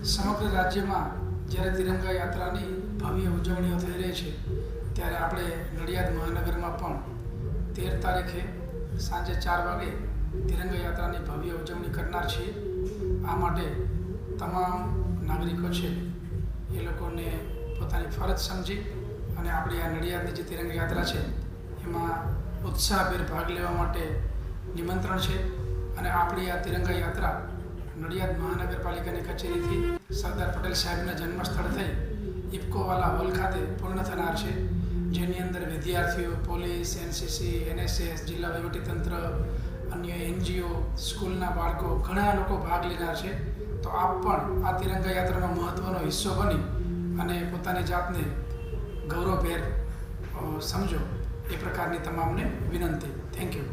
સમગ્ર રાજ્યમાં જ્યારે તિરંગા યાત્રાની ભવ્ય ઉજવણીઓ થઈ રહી છે ત્યારે આપણે નડિયાદ મહાનગરમાં પણ 13 તારીખે સાંજે 4 વાગે તિરંગા યાત્રાની ભવ્ય ઉજવણી કરનાર છીએ। આ માટે તમામ નાગરિકો છે એ લોકોને પોતાની ફરજ સમજી અને આપણી આ નડિયાદની જે તિરંગા યાત્રા છે એમાં ઉત્સાહભેર ભાગ લેવા માટે નિમંત્રણ છે। અને આપણી આ તિરંગા યાત્રા નડિયાદ મહાનગરપાલિકાની કચેરીથી સરદાર પટેલ સાહેબના જન્મસ્થળ થઈ ઇફકોવાલા હોલ ખાતે પૂર્ણ થનાર છે, જેની અંદર વિદ્યાર્થીઓ, પોલીસ, એનસીસી, એનએસએસ, જિલ્લા વહીવટીતંત્ર, અન્ય એનજીઓ, સ્કૂલના બાળકો, ઘણા લોકો ભાગ લેનાર છે। તો આપ પણ આ તિરંગા યાત્રાનો મહત્ત્વનો હિસ્સો બની અને પોતાની જાતને ગૌરવભેર સમજો એ પ્રકારની તમામને વિનંતી। Thank you.